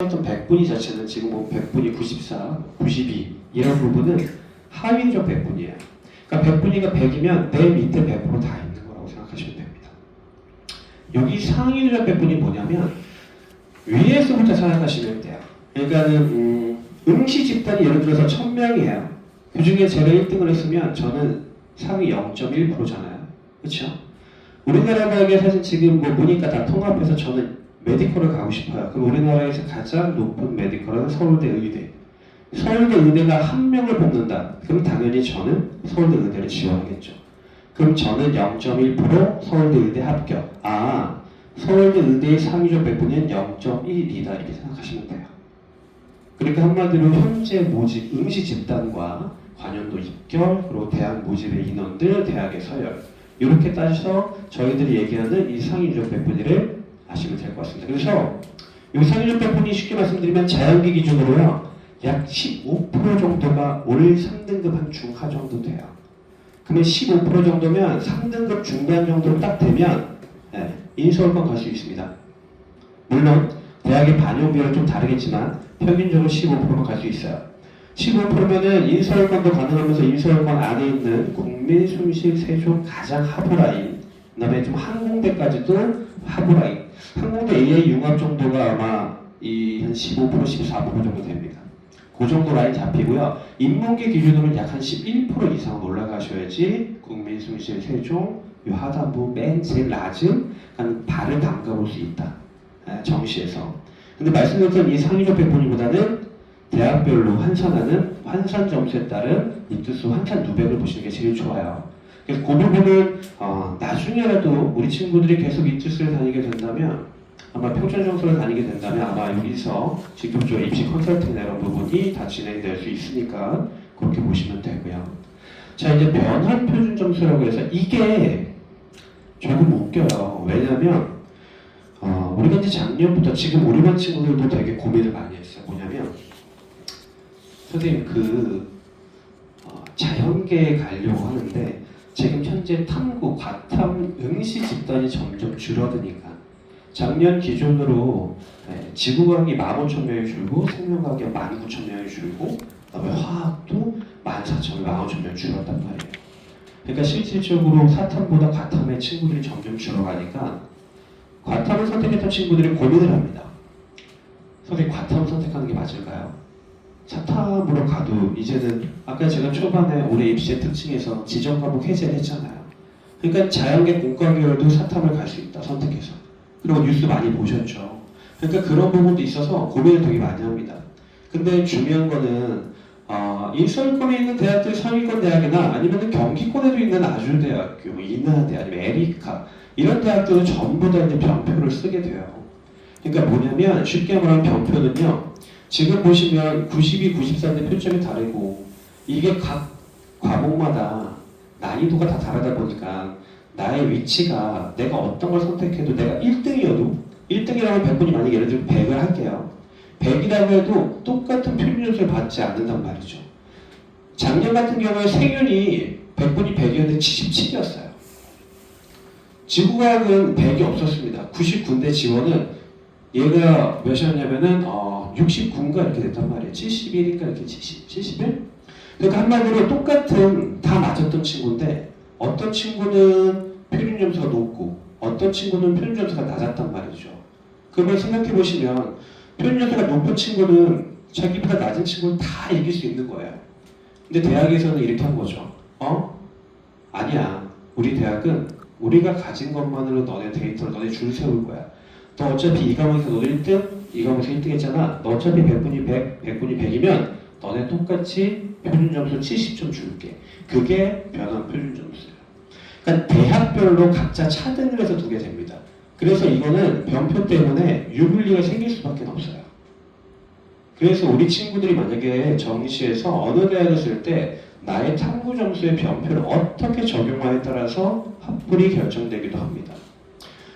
어떤 100분위 자체는 지금 뭐 100분위 94, 92 이런 부분은 하위적 100분위예요. 그러니까 100분위가 100이면 내 밑에 100%다 있는 거라고 생각하시면 됩니다. 여기 상위적 100분위 뭐냐면 위에서부터 생각하시면 돼요. 그러니까는 응시 집단이 예를 들어서 1000명이에요. 그 중에 제가 1등을 했으면 저는 상위 0.1%잖아요. 그렇죠? 우리나라 대학에 사실 지금 뭐 보니까 다 통합해서 저는 메디컬을 가고 싶어요. 그럼 우리나라에서 가장 높은 메디컬은 서울대 의대. 서울대 의대가 한 명을 뽑는다. 그럼 당연히 저는 서울대 의대를 지원하겠죠. 그럼 저는 0.1% 서울대 의대 합격. 아, 서울대 의대의 상위적 배분은 0.1이다 이렇게 생각하시면 돼요. 그러니까 한마디로 현재 모집 응시 집단과 관연도 입결 그리고 대학 모집의 인원들, 대학의 서열 이렇게 따져서 저희들이 얘기하는 이 상위적 배분위를 아시면 될 것 같습니다. 그래서 이 상위적 배분위 쉽게 말씀드리면 자연계 기준으로요 약 15% 정도가 올 3등급 한 중하 정도 돼요. 그러면 15% 정도면 3등급 중간 정도 딱 되면 인서울권 갈 수 있습니다. 물론 대학의 반영 비율은 좀 다르겠지만 평균적으로 15%만 갈 수 있어요. 15%면은 인서울권도 가능하면서 인서울권 안에 있는 국민, 숭실, 세종 가장 하부 라인, 그다음에 좀 항공대까지도 하부 라인. 항공대 AA 융합 정도가 아마 한 15%, 14% 정도 됩니다. 그 정도 라인 잡히고요. 인문계 기준으로는 약 한 11% 이상 올라가셔야지 국민, 숭실, 세종, 이 하단부 맨 제일 낮은 한 발을 담가볼 수 있다. 정시에서. 근데 말씀드렸던 이 상위적 배분위보다는 대학별로 환산하는 환산 점수에 따른 입투수 환산 누백을 보시는 게 제일 좋아요. 그래서 그 부분은 나중에라도 우리 친구들이 계속 입투수를 다니게 된다면 아마 평촌정서를 다니게 된다면 아마 여기서 직접적으로 입시 컨설팅이나 이런 부분이 다 진행될 수 있으니까 그렇게 보시면 되고요. 자, 이제 변환 표준 점수라고 해서 이게 조금 웃겨요. 왜냐하면 우리가 이제 작년부터 지금 우리 반 친구들도 되게 고민을 많이 했어요. 뭐냐면 선생님 자연계에 가려고 하는데 지금 현재 탐구, 과탐, 응시 집단이 점점 줄어드니까 작년 기준으로 지구과학이 15,000명이 줄고 생명과학이 19,000명이 줄고 그다음에 화학도 14,000명, 15,000명 줄었단 말이에요. 그러니까 실질적으로 사탐보다 과탐의 친구들이 점점 줄어가니까 과탐을 선택했던 친구들이 고민을 합니다. 선생님 과탐을 선택하는 게 맞을까요? 사탐으로 가도 이제는 아까 제가 초반에 올해 입시의 특징에서 지정 과목 해제를 했잖아요. 그러니까 자연계 공과 계열도 사탐을 갈 수 있다 선택해서. 그리고 뉴스 많이 보셨죠. 그러니까 그런 부분도 있어서 고민을 되게 많이 합니다. 근데 중요한 거는 인서울권에 있는 대학들 상위권 대학이나 아니면 경기권에도 있는 아주대학교, 인하대 아니면 에리카 이런 대학들은 전부 다 이제 변표를 쓰게 돼요. 그러니까 뭐냐면 쉽게 말하면 변표는요. 지금 보시면 92, 94대 표점이 다르고 이게 각 과목마다 난이도가 다 다르다 보니까 나의 위치가 내가 어떤 걸 선택해도 내가 1등이어도 1등이라면 100분이 만약에 예를 들어 100을 할게요. 100이라고 해도 똑같은 표준 점수를 받지 않는단 말이죠. 작년 같은 경우에 생윤이 100분이 100이었는데 77이었어요. 지구과학은 100이 없었습니다. 99인데 지원은 얘가 몇이었냐면은 69인가 이렇게 됐단 말이에요. 71인가 이렇게 71? 그러니까 한마디로 똑같은 다 맞았던 친구인데 어떤 친구는 표준 점수가 높고 어떤 친구는 표준 점수가 낮았단 말이죠. 그러면 생각해 보시면 표준 점수가 높은 친구는 자기보다 낮은 친구는 다 이길 수 있는 거예요. 근데 대학에서는 이렇게 한 거죠. 아니야. 우리 대학은 우리가 가진 것만으로 너네 데이터를 너네 줄 세울 거야. 너 어차피 이 과목에서 너도 1등, 이 과목에서 1등 했잖아. 너 어차피 100분이 100, 100분이 100이면 너네 똑같이 표준 점수 70점 줄게. 그게 변환 표준 점수예요. 그러니까 대학별로 각자 차등을 해서 두게 됩니다. 그래서 이거는 변표 때문에 유불리가 생길 수밖에 없어요. 그래서 우리 친구들이 만약에 정시에서 어느 대학을 쓸 때 나의 탐구 점수의 변표를 어떻게 적용하에 따라서 합불이 결정되기도 합니다.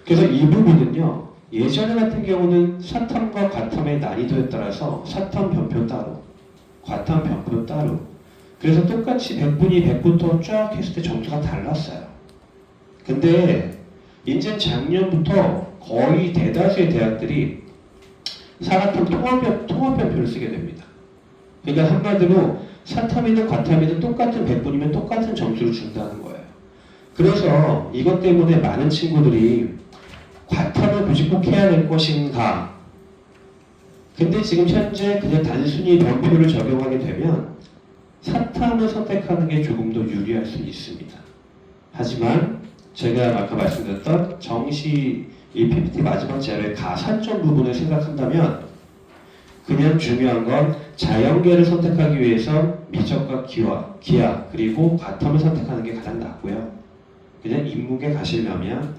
그래서 이 부분은요. 예전 같은 경우는 사탐과 과탐의 난이도에 따라서 사탐 변표 따로, 과탐 변표 따로. 그래서 똑같이 100분이 100부터 쫙 했을 때 점수가 달랐어요. 근데 이제 작년부터 거의 대다수의 대학들이 사과탐 통합변표를 쓰게 됩니다. 그러니까 한마디로 사탐이든 과탐이든 똑같은 백분이면 똑같은 점수를 준다는 거예요. 그래서 이것 때문에 많은 친구들이 과탐을 굳이 꼭 해야 될 것인가? 근데 지금 현재 그냥 단순히 변표를 적용하게 되면 사탐을 선택하는 게 조금 더 유리할 수 있습니다. 하지만 제가 아까 말씀드렸던 정시 이 PPT 마지막 자료의 가산점 부분을 생각한다면 그냥 중요한 건 자연계를 선택하기 위해서 미적과 기하 그리고 과탐을 선택하는 게 가장 낫고요. 그냥 인문계 가시려면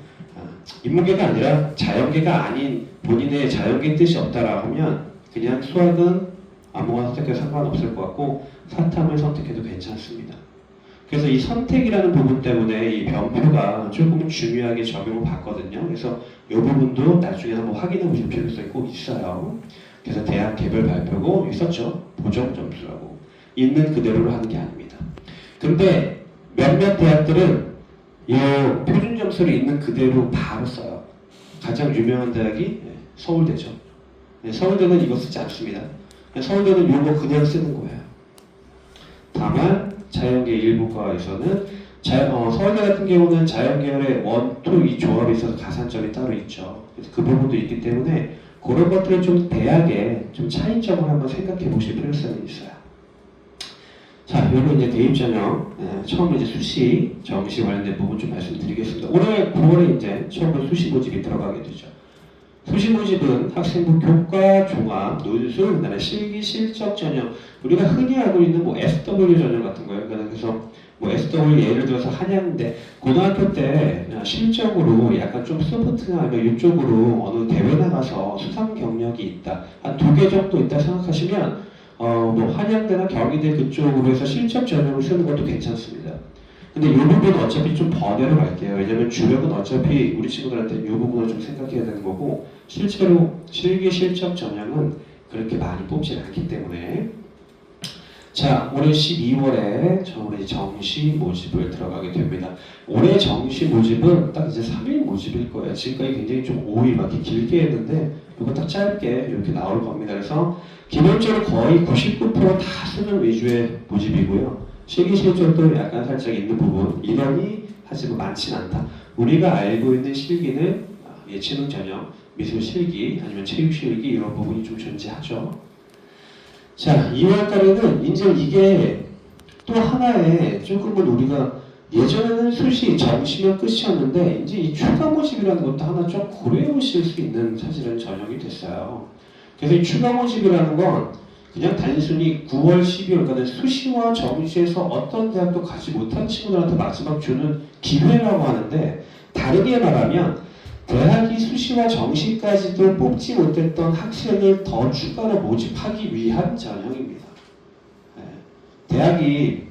인문계가 아니라 자연계가 아닌 본인의 자연계 뜻이 없다라고 하면 그냥 수학은 아무거나 선택해도 상관없을 것 같고 사탐을 선택해도 괜찮습니다. 그래서 이 선택이라는 부분 때문에 이 변표가 조금 중요하게 적용을 받거든요. 그래서 이 부분도 나중에 한번 확인해 보실 필요성이 꼭 있어요. 그래서 대학 개별 발표고 있었죠. 보정 점수라고. 있는 그대로를 하는 게 아닙니다. 근데 몇몇 대학들은 이 표준 점수를 있는 그대로 바로 써요. 가장 유명한 대학이 서울대죠. 서울대는 이거 쓰지 않습니다. 서울대는 이거 그냥 쓰는 거예요. 다만 자연계 일부과에서는 서울대 같은 경우는 자연계열의 원투 이 조합에 있어서 가산점이 따로 있죠. 그래서 그 부분도 있기 때문에 그런 것들을 좀 대학에 좀 차이점을 한번 생각해 보실 필요성이 있어요. 자, 여기 이제 대입전형 처음 이제 수시, 정시 관련된 부분 좀 말씀드리겠습니다. 올해 9월에 이제 처음으로 수시 모집이 들어가게 되죠. 수시 모집은 학생부 교과, 종합, 논술, 그다음에 실기, 실적 전형, 우리가 흔히 알고 있는 뭐 SW 전형 같은 거예요. 그래서 뭐 SW 예를 들어서 한양대 고등학교 때 실적으로 약간 좀 소프트나 이쪽으로 어느 대회 나가서 수상 경력이 있다, 한 2개 정도 있다 생각하시면 뭐 한양대나 경희대 그쪽으로 해서 실적 전형을 쓰는 것도 괜찮습니다. 근데 이 부분은 어차피 좀 번외로 갈게요. 왜냐면 주력은 어차피 우리 친구들한테 이 부분을 좀 생각해야 되는 거고 실제로 실기 실적 전형은 그렇게 많이 뽑지 않기 때문에 자, 올해 12월에 처음으로 정시 모집을 들어가게 됩니다. 올해 정시 모집은 딱 이제 3일 모집일 거예요. 지금까지 굉장히 좀 5일 막 이렇게 길게 했는데 이거 딱 짧게 이렇게 나올 겁니다. 그래서 기본적으로 거의 99%다 수능 위주의 모집이고요. 실기 실적도 약간 살짝 있는 부분, 인원이 하지만 많진 않다. 우리가 알고 있는 실기는 예체능 전형, 미술 실기, 아니면 체육 실기 이런 부분이 좀 존재하죠. 자, 2월달에는 이제 이게 또 하나의 조금은 우리가 예전에는 수시, 정시면 끝이었는데 이제 이 추가 모집이라는 것도 하나 좀 고려해 보실 수 있는 사실은 전형이 됐어요. 그래서 이 추가 모집이라는 건 그냥 단순히 9월, 12월까지 수시와 정시에서 어떤 대학도 가지 못한 친구들한테 마지막 주는 기회라고 하는데 대학에 말하면 대학이 수시와 정시까지도 뽑지 못했던 학생을 더 추가로 모집하기 위한 전형입니다. 대학이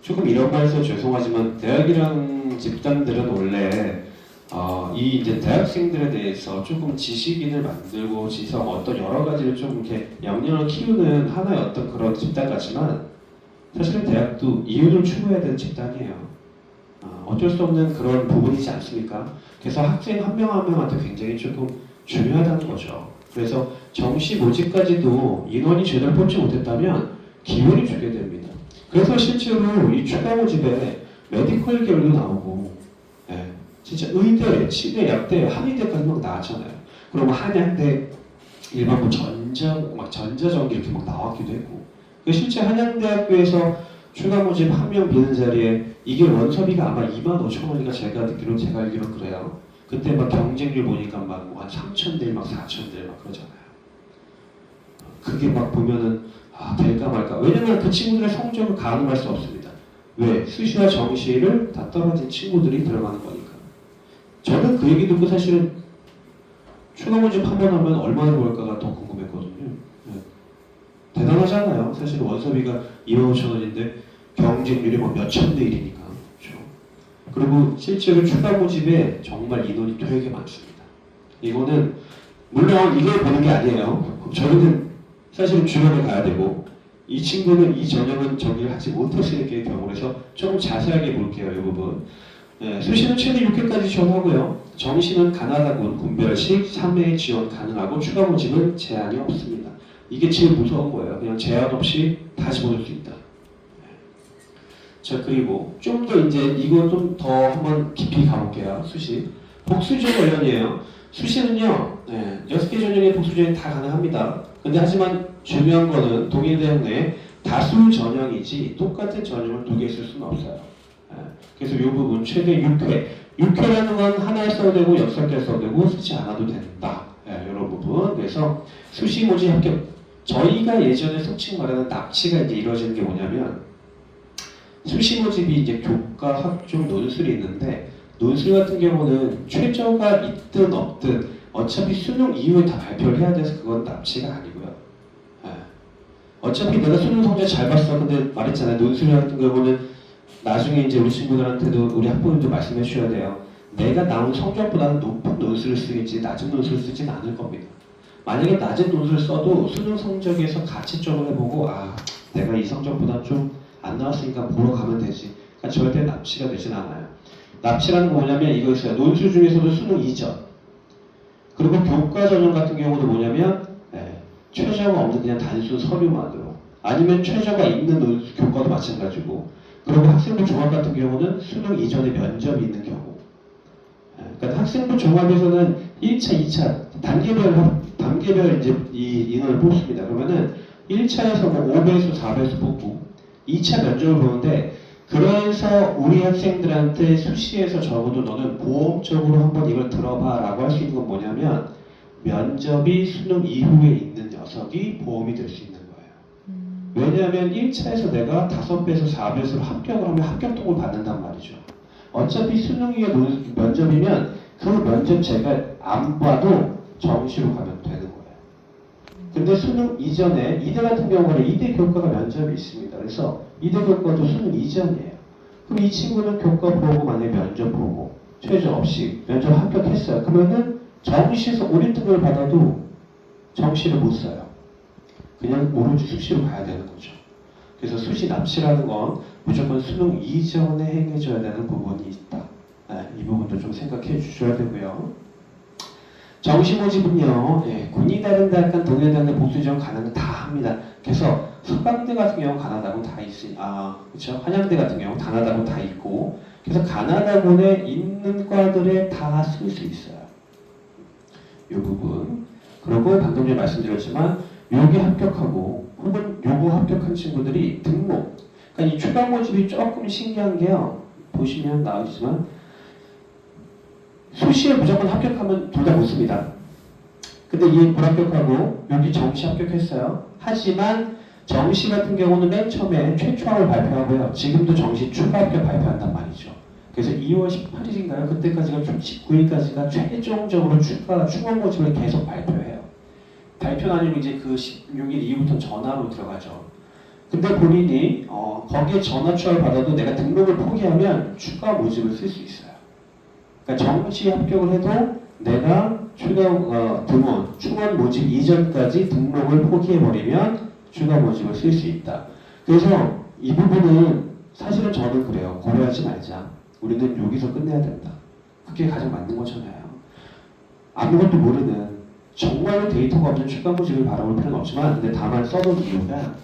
조금 이런 말해서 죄송하지만 대학이라는 집단들은 원래 이 이제 대학생들에 대해서 조금 지식인을 만들고 지성 어떤 여러 가지를 좀 이렇게 역량을 키우는 하나의 어떤 그런 집단 같지만 사실은 대학도 이윤을 추구해야 되는 집단이에요. 어쩔 수 없는 그런 부분이지 않습니까? 그래서 학생 한 명 한 명한테 굉장히 조금 중요하다는 거죠. 그래서 정시 모집까지도 인원이 제대로 뽑지 못했다면 기회를 주게 됩니다. 그래서 실제로 이 추가 모집에 메디컬 계열도 나오고, 진짜 의대, 치대, 약대, 한의대까지 막 나왔잖아요. 그리고 한양대 일반 뭐 전자전기 이렇게 막 나왔기도 했고, 실제 한양대학교에서 추가 모집 한 명 비는 자리에 이게 원서비가 아마 25,000원인가 제가 알기로 그래요. 그때 막 경쟁률 보니까 막 한 3,000대 막 4,000대 막 그러잖아요. 그게 막 보면은 될까 말까. 왜냐면 그 친구들의 성적을 가늠할 수 없습니다. 왜? 수시와 정시를 다 떨어진 친구들이 들어가는 거니까. 저는 그 얘기 듣고 사실은 추가 모집 한 번 하면 얼마나 벌까가 더 궁금했거든요. 대단하잖아요. 사실 원서비가 25,000원인데 경쟁률이 뭐 몇천 대 1이니까. 그렇죠? 그리고 실제로 추가 모집에 정말 인원이 되게 많습니다. 이거는 물론 이걸 보는 게 아니에요. 저희는 사실은 주변에 가야 되고 이 친구는 이 전형은 정리를 하지 못했을 경우라서 조금 자세하게 볼게요. 이 부분. 수시는 최대 6회까지 지원하고요. 정시는 가나다군 군별식 3회 지원 가능하고 추가 모집은 제한이 없습니다. 이게 제일 무서운 거예요. 그냥 제한 없이 다 집어넣을 수 있다. 자, 그리고 좀 더 이제 이거 좀 더 한번 깊이 가볼게요. 수시. 복수전 관련이에요. 수시는요, 6개 전형의 복수전이 다 가능합니다. 근데 하지만 중요한 거는 동일대학 내에 다수 전형이지 똑같은 전형을 두 개 쓸 수는 없어요. 그래서 이 부분 최대 6회. 6회라는 건 하나에 써도 되고 6개 써도 되고 쓰지 않아도 된다. 이런 부분. 그래서 수시 모집 합격. 저희가 예전에 속칭 말하는 납치가 이제 이루어지는 게 뭐냐면 수시 모집이 이제 교과, 학종, 논술이 있는데 논술 같은 경우는 최저가 있든 없든 어차피 수능 이후에 다 발표를 해야 돼서 그건 납치가 아니고요. 어차피 내가 수능 성적 잘 봤어. 근데 말했잖아요. 논술 같은 경우는 나중에 이제 우리 친구들한테도 우리 학부모님도 말씀해 주셔야 돼요. 내가 나온 성적보다는 높은 논술을 쓰겠지 낮은 논술을 쓰진 않을 겁니다. 만약에 낮은 논술을 써도 수능 성적에서 가치점을 해보고 내가 이 성적보다 좀 안 나왔으니까 보러 가면 되지. 그러니까 절대 납치가 되진 않아요. 납치라는 거 뭐냐면 이거 있어요. 논술 중에서도 수능 이전. 그리고 교과 전형 같은 경우는 뭐냐면 최저가 없는 그냥 단순 서류만으로. 아니면 최저가 있는 논술, 교과도 마찬가지고. 그리고 학생부 종합 같은 경우는 수능 이전에 면접이 있는 경우. 그러니까 학생부 종합에서는 1차, 2차 단계별 이제 이 인원을 뽑습니다. 그러면은 1차에서 뭐 5배수, 4배수 뽑고 2차 면접을 보는데 그래서 우리 학생들한테 수시에서 적어도 너는 보험적으로 한번 이걸 들어봐 라고 할 수 있는 건 뭐냐면 면접이 수능 이후에 있는 녀석이 보험이 될 수 있는 거예요. 왜냐하면 1차에서 내가 5배수, 4배수로 합격을 하면 합격통을 받는단 말이죠. 어차피 수능 이후에 면접이면 그 면접 제가 안 봐도 정시로 가면 되는 거예요. 근데 수능 이전에 이대 같은 경우는 이대 교과가 면접이 있습니다. 그래서 이대 교과도 수능 이전이에요. 그럼 이 친구는 교과 보고 만약에 면접 보고 최저 없이 면접 합격했어요. 그러면은 정시에서 5등급을 받아도 정시를 못 써요. 그냥 오로지 수시로 가야 되는 거죠. 그래서 수시 납치라는 건 무조건 수능 이전에 행해져야 되는 부분이 있다. 이 부분도 좀 생각해 주셔야 되고요. 정시 모집은요, 군이 다른 대학간 동일대학교 복수지원 가능은 다 합니다. 그래서 서강대 같은 경우 가나다군 다 있으니, 그렇죠? 한양대 같은 경우 가나다군 다 있고, 그래서 가나다군에 있는 과들에 다 쓸 수 있어요. 이 부분. 그리고 방금 전에 말씀드렸지만, 여기 합격하고 혹은 요거 합격한 친구들이 등록. 그러니까 이 추가 모집이 조금 신기한 게요. 보시면 나오지만. 수시에 무조건 합격하면 둘 다 못 씁니다. 근데 얘 불합격하고 여기 정시 합격했어요. 하지만 정시 같은 경우는 맨 처음에 최초학을 발표하고요. 지금도 정시 추가 합격 발표한단 말이죠. 그래서 2월 18일인가요? 그때까지가 19일까지가 최종적으로 충원 모집을 계속 발표해요. 발표는 아니면 이제 그 16일 이후부터 전화로 들어가죠. 근데 본인이 거기에 전화 추가를 받아도 내가 등록을 포기하면 추가 모집을 쓸 수 있어요. 그러니까 정시 합격을 해도 내가 추가 등원, 충원 모집 이전까지 등록을 포기해버리면 추가 모집을 쓸 수 있다. 그래서 이 부분은 사실은 저는 그래요. 고려하지 말자. 우리는 여기서 끝내야 된다. 그게 가장 맞는 거잖아요. 아무것도 모르는 정말로 데이터가 없는 추가 모집을 바라볼 필요는 없지만 근데 다만 써놓은 이유가